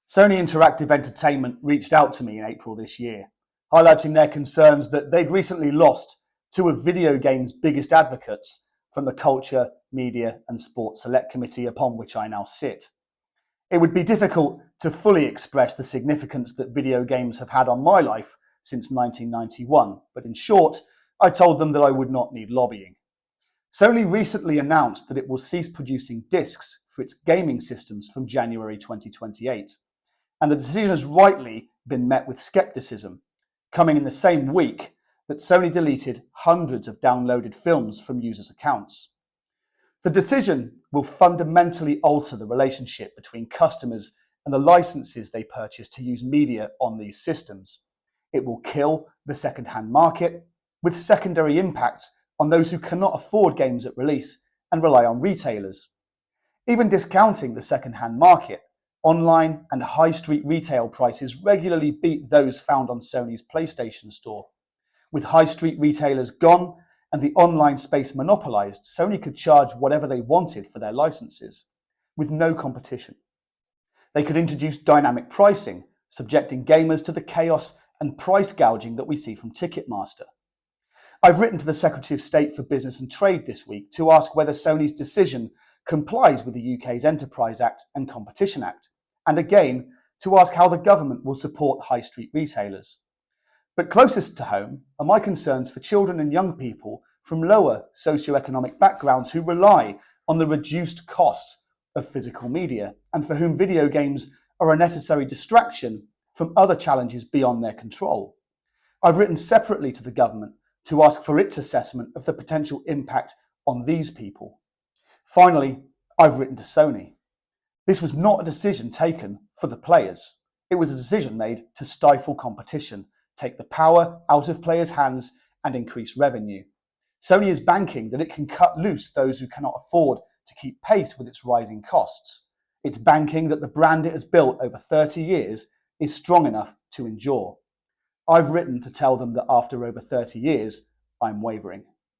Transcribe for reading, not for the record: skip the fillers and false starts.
Sony Interactive Entertainment reached out to me in April this year, highlighting their concerns that they'd recently lost two of video games' biggest advocates from the Culture, Media and Sports Select Committee upon which I now sit. It would be difficult to fully express the significance that video games have had on my life since 1991, but in short, I told them that I would not need lobbying. Sony recently announced that it will cease producing discs for its gaming systems from January 2028. And the decision has rightly been met with skepticism, coming in the same week that Sony deleted hundreds of downloaded films from users' accounts. The decision will fundamentally alter the relationship between customers and the licenses they purchase to use media on these systems. It will kill the second-hand market, with secondary impacts on those who cannot afford games at release and rely on retailers. Even discounting the second-hand market, online and high street retail prices regularly beat those found on Sony's PlayStation store. With high street retailers gone and the online space monopolised, Sony could charge whatever they wanted for their licenses, with no competition. They could introduce dynamic pricing, subjecting gamers to the chaos and price gouging that we see from Ticketmaster. I've written to the Secretary of State for Business and Trade this week to ask whether Sony's decision complies with the UK's Enterprise Act and Competition Act, and again to ask how the government will support high street retailers. But closest to home are my concerns for children and young people from lower socioeconomic backgrounds who rely on the reduced cost of physical media and for whom video games are a necessary distraction from other challenges beyond their control. I've written separately to the government to ask for its assessment of the potential impact on these people. Finally, I've written to Sony. This was not a decision taken for the players. It was a decision made to stifle competition, take the power out of players' hands and increase revenue. Sony is banking that it can cut loose those who cannot afford to keep pace with its rising costs. It's banking that the brand it has built over 30 years is strong enough to endure. I've written to tell them that after over 30 years, I'm wavering.